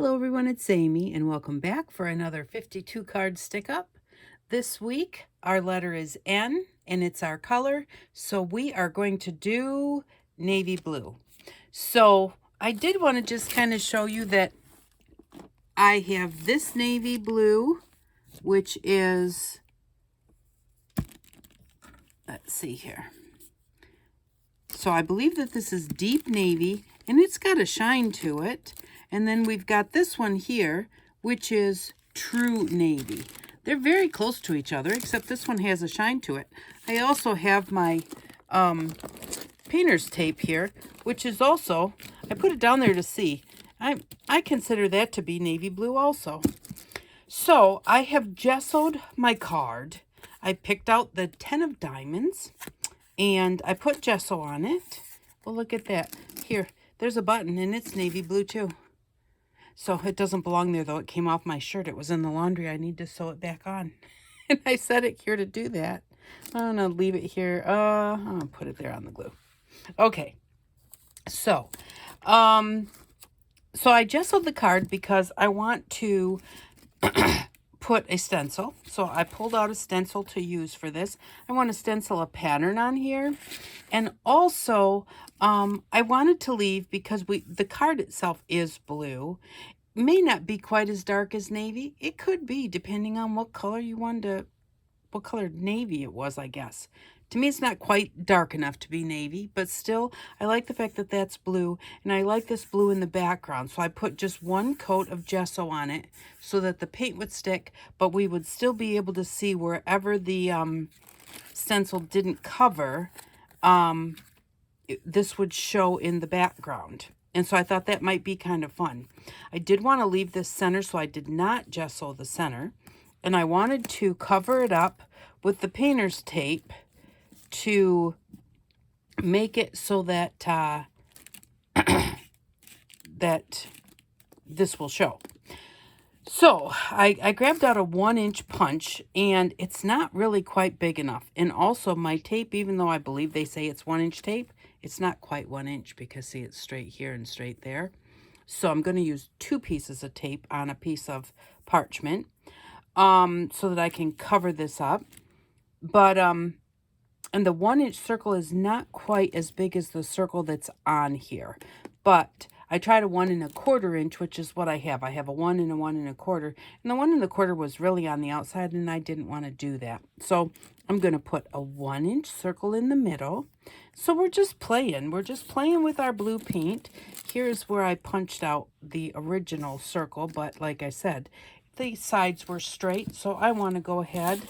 Hello everyone, it's Amy and welcome back for another 52 card stick up. This week our letter is N and it's our color, so we are going to do navy blue. So I did want to just kind of show you that I have this navy blue, which is, let's see here. So I believe that this is deep navy and it's got a shine to it. And then we've got this one here, which is true navy. They're very close to each other, except this one has a shine to it. I also have my painter's tape here, which is also, I put it down there to see. I consider that to be navy blue also. So I have gessoed my card. I picked out the 10 of diamonds and I put gesso on it. Well, look at that. Here, there's a button and it's navy blue too. So it doesn't belong there, though. It came off my shirt. It was in the laundry. I need to sew it back on. And I set it here to do that. I'm going to leave it here. I'm going to put it there on the glue. Okay. So I gessoed the card because I want to put a stencil. So I pulled out a stencil to use for this. I want to stencil a pattern on here. And also, I wanted to leave because the card itself is blue. May not be quite as dark as navy. It could be, depending on what color you wanted to, what color navy it was, I guess. To me, it's not quite dark enough to be navy, but still, I like the fact that that's blue, and I like this blue in the background. So I put just one coat of gesso on it so that the paint would stick, but we would still be able to see wherever the stencil didn't cover, this would show in the background. And so I thought that might be kind of fun. I did want to leave this center, so I did not gesso the center. And I wanted to cover it up with the painter's tape to make it so that that this will show. So I grabbed out a 1-inch punch, and it's not really quite big enough. And also my tape, even though I believe they say it's 1-inch tape, it's not quite 1 inch because see, it's straight here and straight there. So I'm going to use 2 pieces of tape on a piece of parchment so that I can cover this up. But and the 1-inch circle is not quite as big as the circle that's on here. But I tried a 1 1/4 inch, which is what I have. I have a 1 and a 1 1/4. And the 1 1/4 was really on the outside, and I didn't want to do that. So I'm going to put a 1-inch circle in the middle. So we're just playing. We're just playing with our blue paint. Here's where I punched out the original circle. But like I said, the sides were straight. So I want to go ahead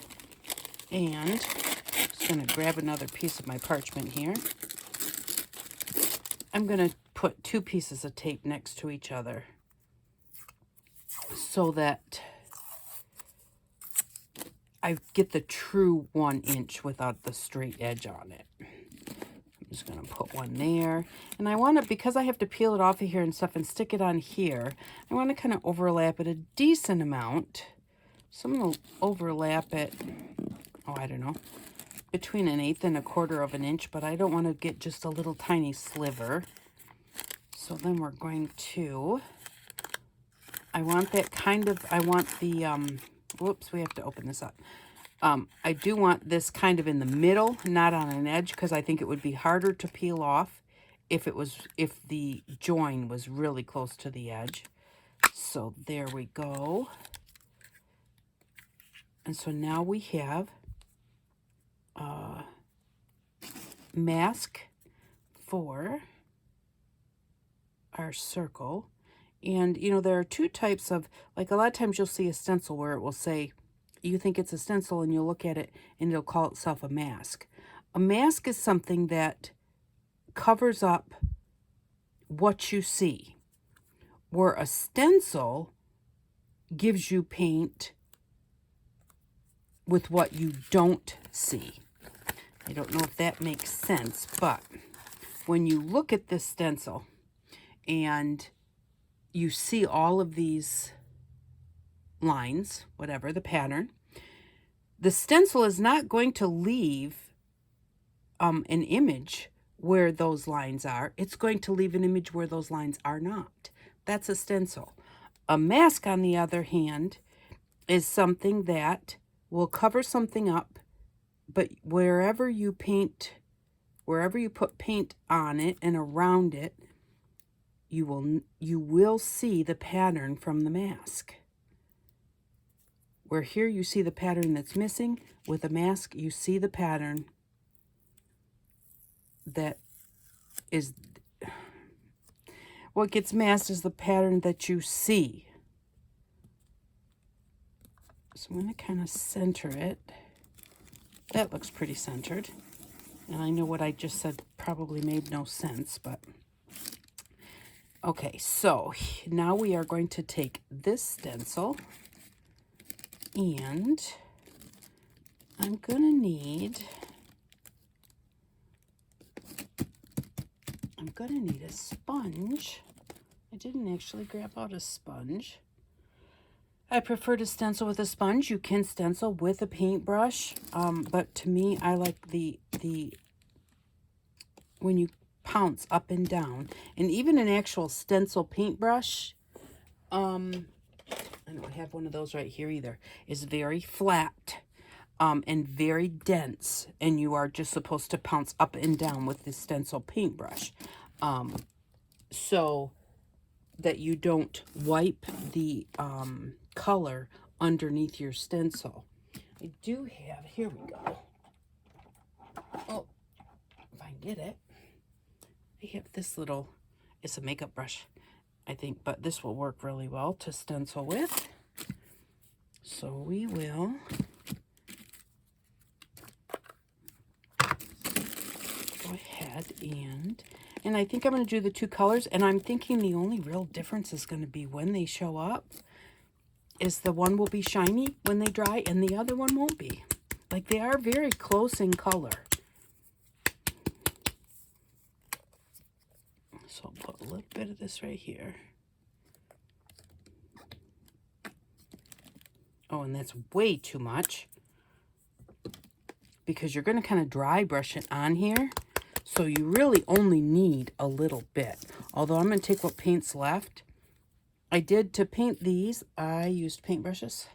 and just going to grab another piece of my parchment here. I'm going to put 2 pieces of tape next to each other so that I get the true 1 inch without the straight edge on it. I'm just going to put one there. And I want to, because I have to peel it off of here and stuff and stick it on here, I want to kind of overlap it a decent amount. So I'm going to overlap it, oh, I don't know, between 1/8 and 1/4 of an inch, but I don't want to get just a little tiny sliver. So then we're going to, I want that kind of, I want the, whoops, we have to open this up. I do want this kind of in the middle, not on an edge, because I think it would be harder to peel off if the join was really close to the edge. So there we go. And so now we have mask for our circle. And, you know, there are 2 types of, like a lot of times you'll see a stencil where it will say, you think it's a stencil and you'll look at it and it'll call itself a mask. A mask is something that covers up what you see, where a stencil gives you paint with what you don't see. I don't know if that makes sense, but when you look at this stencil and you see all of these lines, whatever the pattern, the stencil is not going to leave an image where those lines are. It's going to leave an image where those lines are not. That's a stencil. A mask, on the other hand, is something that will cover something up, but wherever you put paint on it and around it, you will see the pattern from the mask. Where here you see the pattern that's missing, with a mask you see the pattern that is, what gets masked is the pattern that you see. So I'm going to kind of center it. That looks pretty centered. And I know what I just said probably made no sense, but okay, so now we are going to take this stencil, and I'm going to need a sponge. I didn't actually grab out a sponge. I prefer to stencil with a sponge. You can stencil with a paintbrush, but to me, I like the when you pounce up and down. And even an actual stencil paintbrush, I don't have one of those right here either, is very flat and very dense, and you are just supposed to pounce up and down with the stencil paintbrush, so that you don't wipe the color underneath your stencil. I do have, here we go. Oh, if I can get it. I have this little, it's a makeup brush, I think, but this will work really well to stencil with. So we will go ahead and I think I'm going to do the two colors, and I'm thinking the only real difference is going to be when they show up, is the one will be shiny when they dry and the other one won't be. Like, they are very close in color. So I'll put a little bit of this right here. Oh, and that's way too much, because you're going to kind of dry brush it on here. So you really only need a little bit. Although I'm going to take what paint's left. I did, to paint these, I used paintbrushes.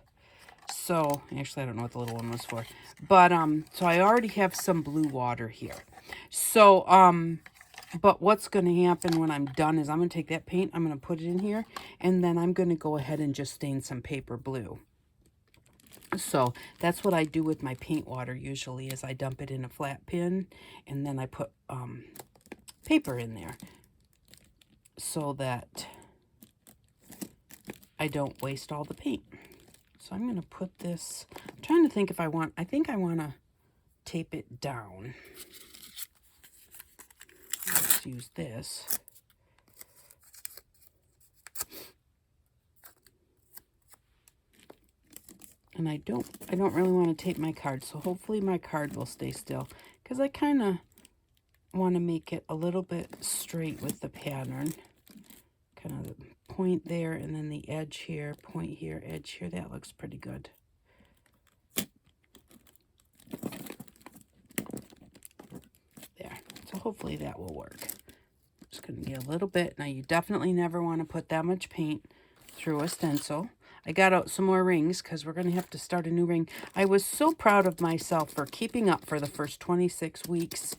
So, actually I don't know what the little one was for. But, so I already have some blue water here. So, but what's going to happen when I'm done is I'm going to take that paint, I'm going to put it in here, and then I'm going to go ahead and just stain some paper blue. So that's what I do with my paint water usually, is I dump it in a flat pan, and then I put paper in there so that I don't waste all the paint. So I'm going to put this, I'm trying to think if I think I want to tape it down. Let's use this. And I don't really want to tape my card, so hopefully my card will stay still, because I kind of want to make it a little bit straight with the pattern. Kind of the point there, and then the edge here, point here, edge here. That looks pretty good. There. So hopefully that will work. Just going to get a little bit. Now, you definitely never want to put that much paint through a stencil. I got out some more rings because we're going to have to start a new ring. I was so proud of myself for keeping up for the first 26 weeks,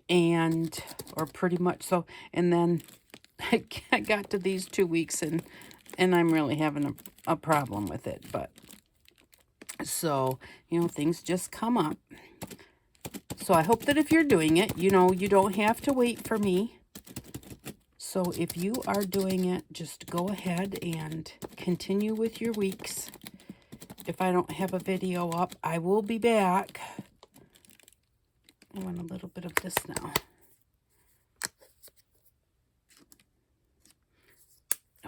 and, or pretty much so, and then I got to these 2 weeks, and I'm really having a problem with it. But, so, you know, things just come up. So I hope that if you're doing it, you know, you don't have to wait for me. So if you are doing it, just go ahead and continue with your weeks. If I don't have a video up, I will be back. I want a little bit of this now.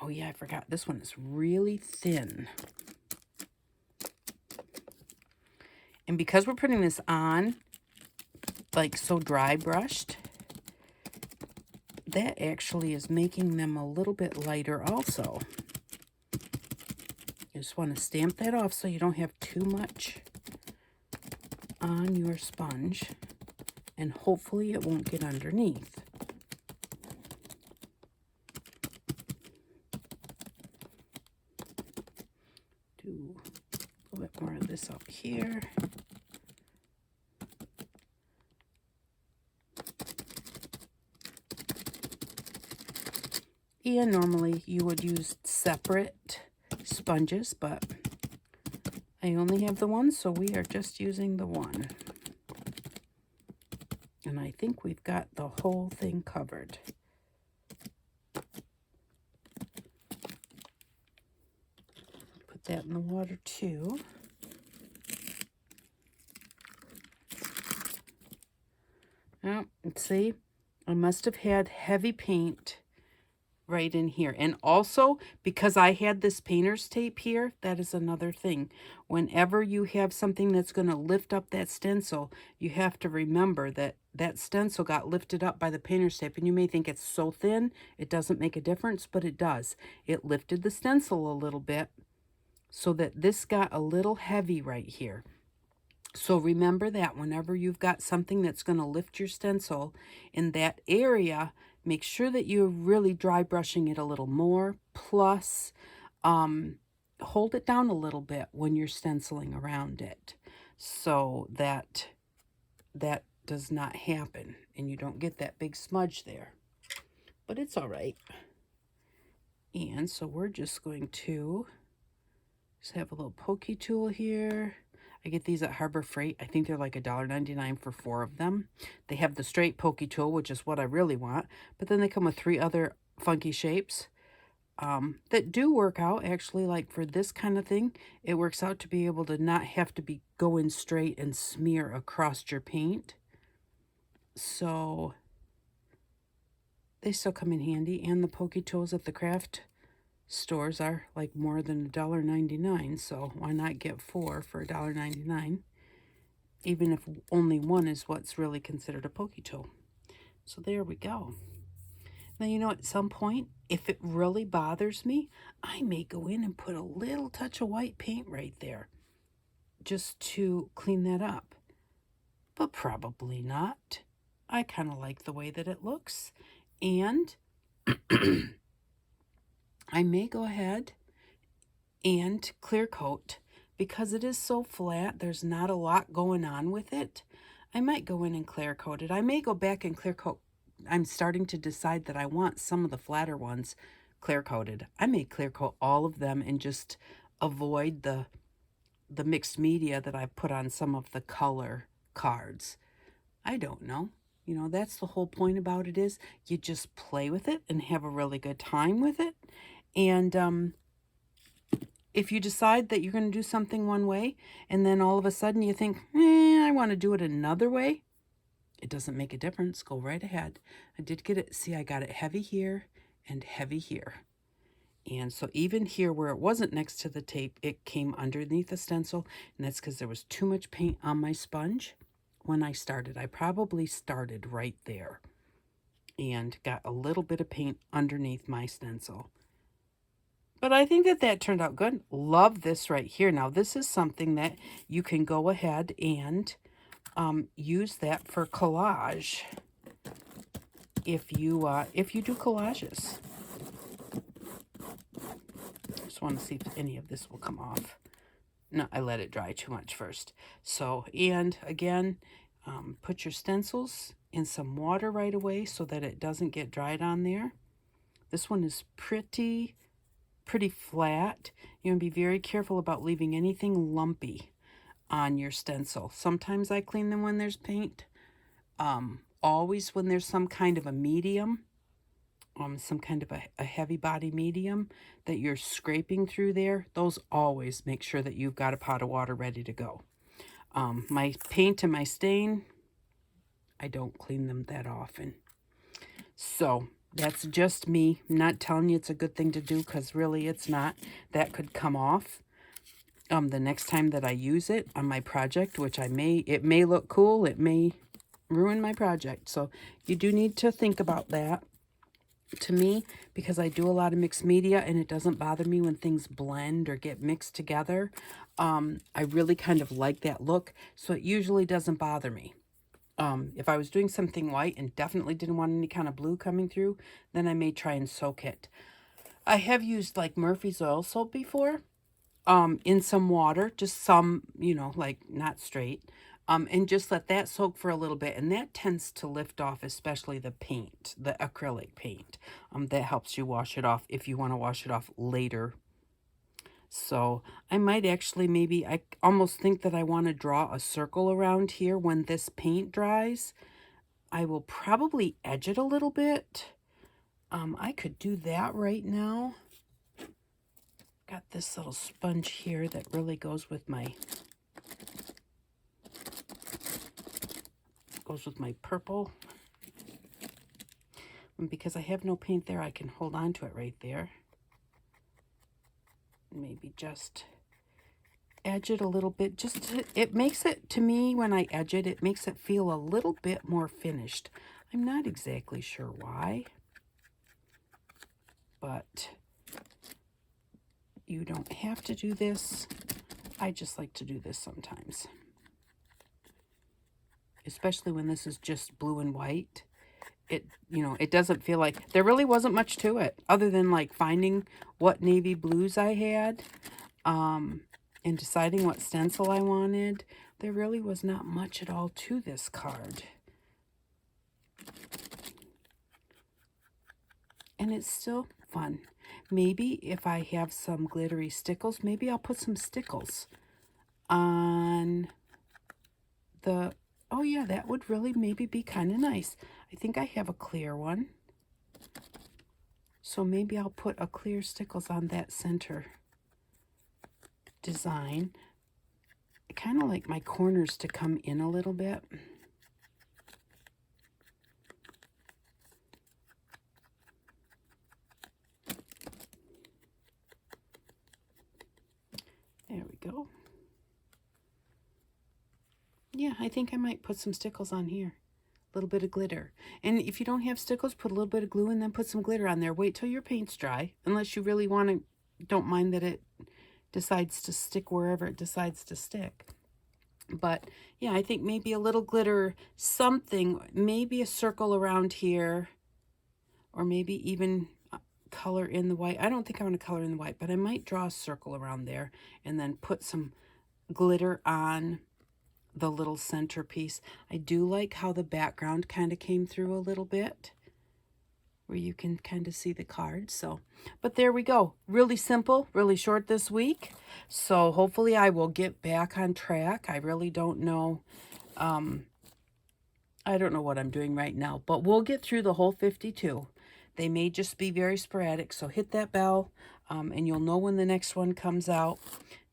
Oh yeah, I forgot. This one is really thin. And because we're putting this on, like, so dry brushed, that actually is making them a little bit lighter also. You just want to stamp that off so you don't have too much on your sponge, and hopefully it won't get underneath. do a little bit more of this up here. And normally you would use separate sponges, but I only have the one, so we are just using the one. And I think we've got the whole thing covered. Put that in the water too. Oh, and see, I must have had heavy paint right in here. And also, because I had this painter's tape here, that is another thing. Whenever you have something that's going to lift up that stencil, you have to remember that that stencil got lifted up by the painter's tape. And you may think it's so thin, it doesn't make a difference, but it does. It lifted the stencil a little bit so that this got a little heavy right here. So remember that whenever you've got something that's going to lift your stencil in that area, make sure that you're really dry brushing it a little more. Plus, hold it down a little bit when you're stenciling around it so that that does not happen and you don't get that big smudge there. But it's all right. And so we're just going to just have a little pokey tool here. I get these at Harbor Freight. I think they're like $1.99 for 4 of them. They have the straight pokey tool, which is what I really want. But then they come with 3 other funky shapes that do work out. Actually, like for this kind of thing, it works out to be able to not have to be going straight and smear across your paint. So they still come in handy. And the pokey tools at the craft stores are like more than $1.99, so why not get 4 for $1.99, even if only one is what's really considered a pokey tool. So there we go. Now, you know, at some point, if it really bothers me, I may go in and put a little touch of white paint right there just to clean that up, but probably not. I kind of like the way that it looks, and I may go ahead and clear coat because it is so flat. There's not a lot going on with it. I might go in and clear coat it. I may go back and clear coat. I'm starting to decide that I want some of the flatter ones clear coated. I may clear coat all of them and just avoid the mixed media that I put on some of the color cards. I don't know. You know, that's the whole point about it, is you just play with it and have a really good time with it. And if you decide that you're going to do something one way and then all of a sudden you think, I want to do it another way, it doesn't make a difference. Go right ahead. I did get it. See, I got it heavy here and heavy here. And so even here where it wasn't next to the tape, it came underneath the stencil. And that's because there was too much paint on my sponge when I started. I probably started right there and got a little bit of paint underneath my stencil. But I think that that turned out good. Love this right here. Now, this is something that you can go ahead and use that for collage if you do collages. Just want to see if any of this will come off. No, I let it dry too much first. So, and again, put your stencils in some water right away so that it doesn't get dried on there. This one is pretty flat. You want to be very careful about leaving anything lumpy on your stencil. Sometimes I clean them when there's paint. Always when there's some kind of a medium, some kind of a heavy body medium that you're scraping through there, those always make sure that you've got a pot of water ready to go. My paint and my stain, I don't clean them that often. So that's just me. I'm not telling you it's a good thing to do, because really it's not. That could come off the next time that I use it on my project, which it may look cool. It may ruin my project. So you do need to think about that. To me, because I do a lot of mixed media and it doesn't bother me when things blend or get mixed together. I really kind of like that look, so it usually doesn't bother me. If I was doing something white and definitely didn't want any kind of blue coming through, then I may try and soak it. I have used like Murphy's oil soap before, in some water, just some, you know, like not straight, and just let that soak for a little bit. And that tends to lift off, especially the paint, the acrylic paint. That helps you wash it off if you want to wash it off later. So I might actually, maybe, I almost think that I want to draw a circle around here when this paint dries. I will probably edge it a little bit. I could do that right now. Got this little sponge here that really goes with my purple. And because I have no paint there, I can hold on to it right there. Maybe just edge it a little bit. It makes it, to me, when I edge it, it makes it feel a little bit more finished. I'm not exactly sure why, but you don't have to do this. I just like to do this sometimes, especially when this is just blue and white. It, you know, it doesn't feel like, there really wasn't much to it other than like finding what navy blues I had, and deciding what stencil I wanted. There really was not much at all to this card. And it's still fun. Maybe if I have some glittery stickles, maybe I'll put some stickles on the, oh yeah, that would really maybe be kind of nice. I think I have a clear one. So maybe I'll put a clear stickles on that center design. I kind of like my corners to come in a little bit. There we go. Yeah, I think I might put some stickles on here. A little bit of glitter. And if you don't have stickles, put a little bit of glue and then put some glitter on there. Wait till your paint's dry, unless you really want to, don't mind that it decides to stick wherever it decides to stick. But yeah, I think maybe a little glitter, something, maybe a circle around here, or maybe even color in the white. I don't think I want to color in the white, but I might draw a circle around there and then put some glitter on the little centerpiece. I do like how the background kind of came through a little bit, where you can kind of see the card. So, but there we go. Really simple, really short this week. So hopefully I will get back on track. I really don't know. I don't know what I'm doing right now, but we'll get through the whole 52. They may just be very sporadic, so hit that bell, and you'll know when the next one comes out.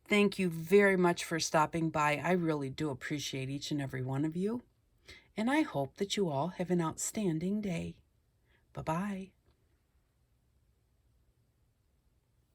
Thank you very much for stopping by. I really do appreciate each and every one of you, and I hope that you all have an outstanding day. Bye-bye.